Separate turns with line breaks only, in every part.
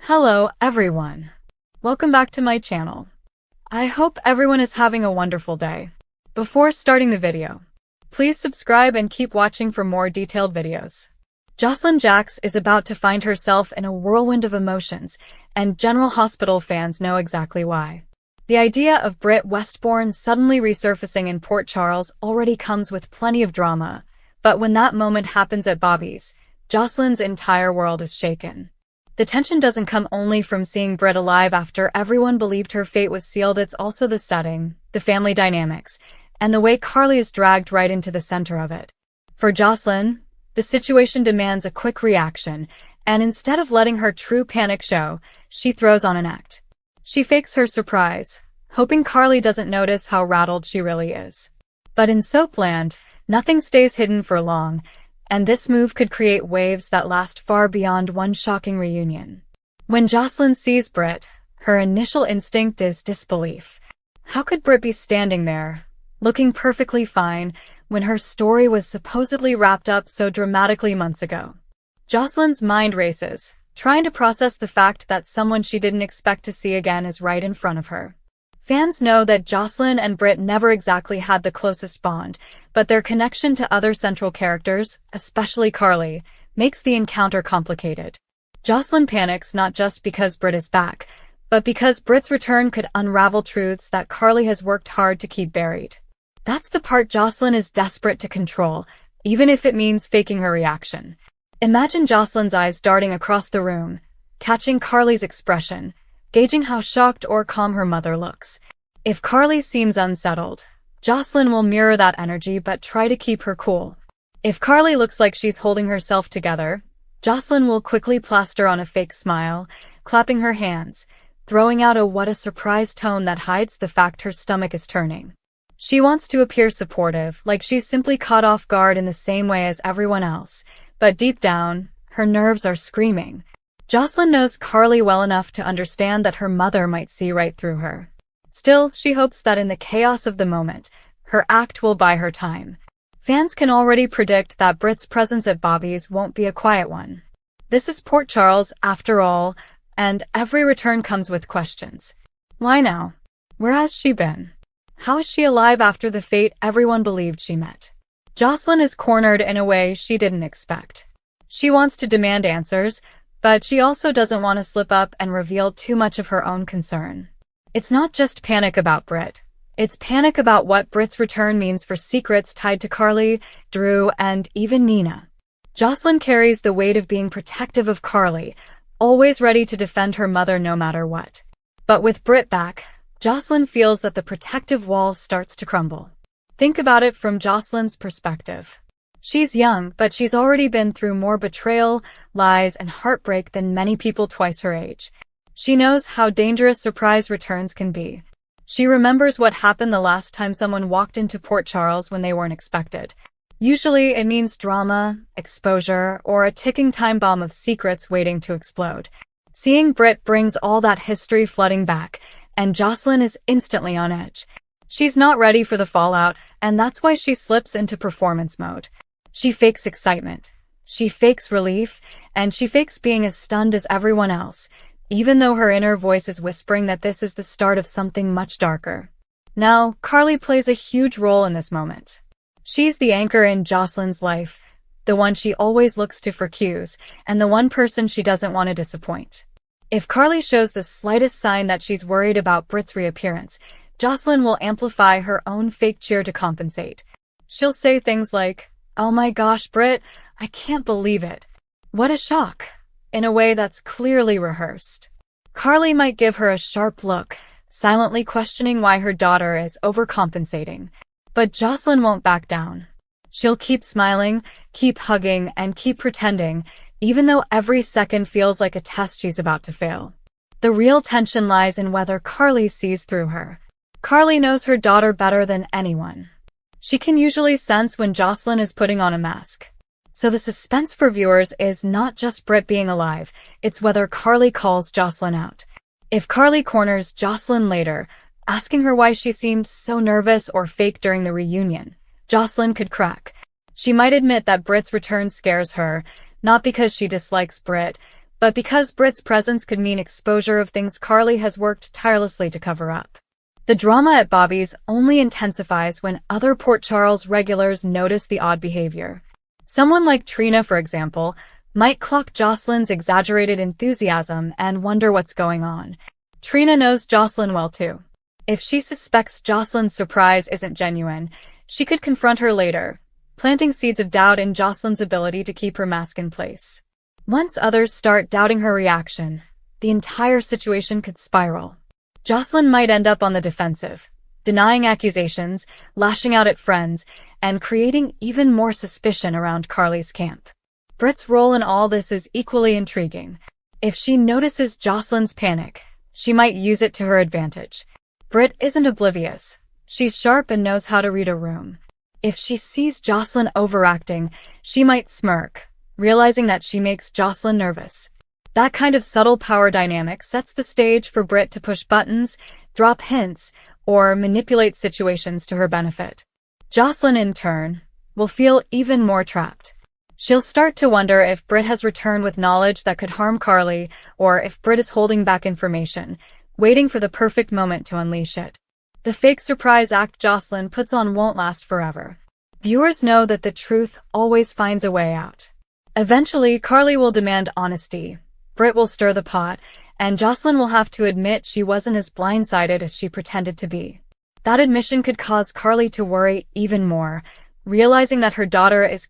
Hello, everyone. Welcome back to my channel. I hope everyone is having a wonderful day. Before starting the video, please subscribe and keep watching for more detailed videos. Josslyn Jax is about to find herself in a whirlwind of emotions, and General Hospital fans know exactly why. The idea of Britt Westbourne suddenly resurfacing in Port Charles already comes with plenty of drama, but when that moment happens at Bobbie's, Josslyn's entire world is shaken. The tension doesn't come only from seeing Britt alive after everyone believed her fate was sealed, it's also the setting, the family dynamics, and the way Carly is dragged right into the center of it. For Josslyn, the situation demands a quick reaction, and instead of letting her true panic show, she throws on an act. She fakes her surprise, hoping Carly doesn't notice how rattled she really is. But in Soapland, nothing stays hidden for long, and this move could create waves that last far beyond one shocking reunion. When Josslyn sees Britt, her initial instinct is disbelief. How could Britt be standing there, looking perfectly fine, when her story was supposedly wrapped up so dramatically months ago? Josslyn's mind races, trying to process the fact that someone she didn't expect to see again is right in front of her. Fans know that Josslyn and Britt never exactly had the closest bond, but their connection to other central characters, especially Carly, makes the encounter complicated. Josslyn panics not just because Britt is back, but because Britt's return could unravel truths that Carly has worked hard to keep buried. That's the part Josslyn is desperate to control, even if it means faking her reaction. Imagine Josslyn's eyes darting across the room, catching Carly's expression, gauging how shocked or calm her mother looks. If Carly seems unsettled, Josslyn will mirror that energy but try to keep her cool. If Carly looks like she's holding herself together, Josslyn will quickly plaster on a fake smile, clapping her hands, throwing out a what a surprise tone that hides the fact her stomach is turning. She wants to appear supportive, like she's simply caught off guard in the same way as everyone else, but deep down, her nerves are screaming. Josslyn knows Carly well enough to understand that her mother might see right through her. Still, she hopes that in the chaos of the moment, her act will buy her time. Fans can already predict that Britt's presence at Bobbie's won't be a quiet one. This is Port Charles, after all, and every return comes with questions. Why now? Where has she been? How is she alive after the fate everyone believed she met? Josslyn is cornered in a way she didn't expect. She wants to demand answers, but she also doesn't want to slip up and reveal too much of her own concern. It's not just panic about Britt. It's panic about what Britt's return means for secrets tied to Carly, Drew, and even Nina. Josslyn carries the weight of being protective of Carly, always ready to defend her mother no matter what. But with Britt back, Josslyn feels that the protective wall starts to crumble. Think about it from Josslyn's perspective. She's young, but she's already been through more betrayal, lies, and heartbreak than many people twice her age. She knows how dangerous surprise returns can be. She remembers what happened the last time someone walked into Port Charles when they weren't expected. Usually it means drama, exposure, or a ticking time bomb of secrets waiting to explode. Seeing Britt brings all that history flooding back, and Josslyn is instantly on edge. She's not ready for the fallout, and that's why she slips into performance mode. She fakes excitement, she fakes relief, and she fakes being as stunned as everyone else, even though her inner voice is whispering that this is the start of something much darker. Now, Carly plays a huge role in this moment. She's the anchor in Josslyn's life, the one she always looks to for cues, and the one person she doesn't want to disappoint. If Carly shows the slightest sign that she's worried about Britt's reappearance, Josslyn will amplify her own fake cheer to compensate. She'll say things like, "Oh my gosh, Britt, I can't believe it. What a shock," in a way that's clearly rehearsed. Carly might give her a sharp look, silently questioning why her daughter is overcompensating. But Josslyn won't back down. She'll keep smiling, keep hugging, and keep pretending, even though every second feels like a test she's about to fail. The real tension lies in whether Carly sees through her. Carly knows her daughter better than anyone. She can usually sense when Josslyn is putting on a mask. So the suspense for viewers is not just Britt being alive, it's whether Carly calls Josslyn out. If Carly corners Josslyn later, asking her why she seemed so nervous or fake during the reunion, Josslyn could crack. She might admit that Britt's return scares her, not because she dislikes Britt, but because Britt's presence could mean exposure of things Carly has worked tirelessly to cover up. The drama at Bobbie's only intensifies when other Port Charles regulars notice the odd behavior. Someone like Trina, for example, might clock Josslyn's exaggerated enthusiasm and wonder what's going on. Trina knows Josslyn well too. If she suspects Josslyn's surprise isn't genuine, she could confront her later, planting seeds of doubt in Josslyn's ability to keep her mask in place. Once others start doubting her reaction, the entire situation could spiral. Josslyn might end up on the defensive, denying accusations, lashing out at friends, and creating even more suspicion around Carly's camp. Britt's role in all this is equally intriguing. If she notices Josslyn's panic, she might use it to her advantage. Britt isn't oblivious. She's sharp and knows how to read a room. If she sees Josslyn overacting, she might smirk, realizing that she makes Josslyn nervous. That kind of subtle power dynamic sets the stage for Britt to push buttons, drop hints, or manipulate situations to her benefit. Josslyn, in turn, will feel even more trapped. She'll start to wonder if Britt has returned with knowledge that could harm Carly, or if Britt is holding back information, waiting for the perfect moment to unleash it. The fake surprise act Josslyn puts on won't last forever. Viewers know that the truth always finds a way out. Eventually, Carly will demand honesty, Britt will stir the pot, and Josslyn will have to admit she wasn't as blindsided as she pretended to be. That admission could cause Carly to worry even more, realizing that her daughter is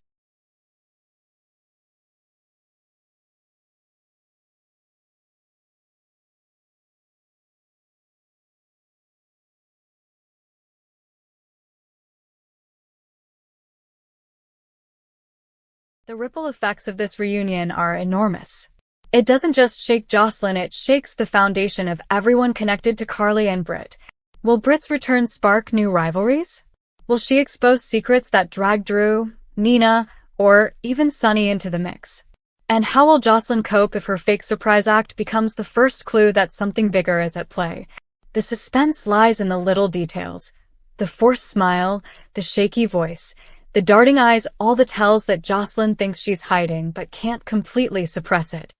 The ripple effects of this reunion are enormous. It doesn't just shake Josslyn, it shakes the foundation of everyone connected to Carly and Britt. Will Britt's return spark new rivalries? Will she expose secrets that drag Drew, Nina, or even Sunny into the mix? And how will Josslyn cope if her fake surprise act becomes the first clue that something bigger is at play? The suspense lies in the little details. The forced smile, the shaky voice, the darting eyes, all the tells that Josslyn thinks she's hiding but can't completely suppress it.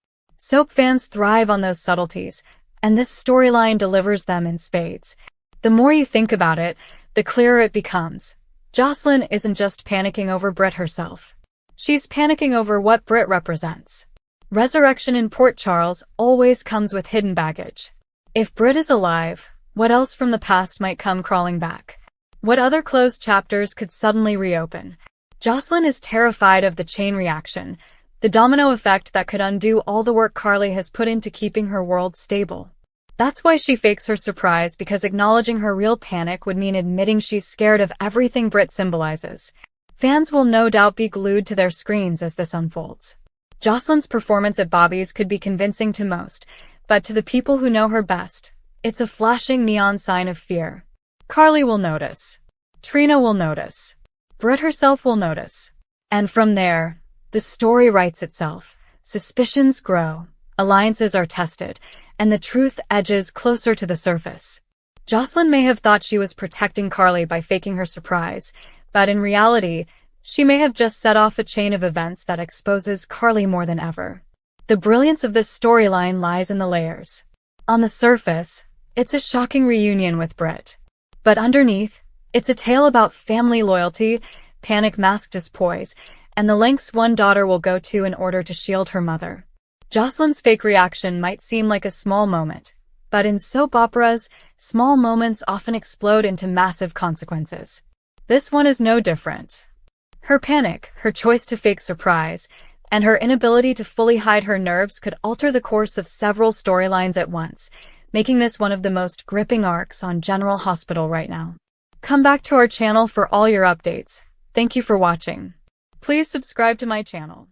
Soap fans thrive on those subtleties, and this storyline delivers them in spades. The more you think about it, the clearer it becomes. Josslyn isn't just panicking over Britt herself. She's panicking over what Britt represents. Resurrection in Port Charles always comes with hidden baggage. If Britt is alive, what else from the past might come crawling back? What other closed chapters could suddenly reopen? Josslyn is terrified of the chain reaction, the domino effect that could undo all the work Carly has put into keeping her world stable. That's why she fakes her surprise, because acknowledging her real panic would mean admitting she's scared of everything Britt symbolizes. Fans will no doubt be glued to their screens as this unfolds. Josslyn's performance at Bobbie's could be convincing to most, but to the people who know her best, it's a flashing neon sign of fear. Carly will notice. Trina will notice. Britt herself will notice. And from there, the story writes itself. Suspicions grow, alliances are tested, and the truth edges closer to the surface. Josslyn may have thought she was protecting Carly by faking her surprise, but in reality, she may have just set off a chain of events that exposes Carly more than ever. The brilliance of this storyline lies in the layers. On the surface, it's a shocking reunion with Britt. But underneath, it's a tale about family loyalty, panic masked as poise, and the lengths one daughter will go to in order to shield her mother. Josslyn's fake reaction might seem like a small moment, but in soap operas, small moments often explode into massive consequences. This one is no different. Her panic, her choice to fake surprise, and her inability to fully hide her nerves could alter the course of several storylines at once, making this one of the most gripping arcs on General Hospital right now. Come back to our channel for all your updates. Thank you for watching. Please subscribe to my channel.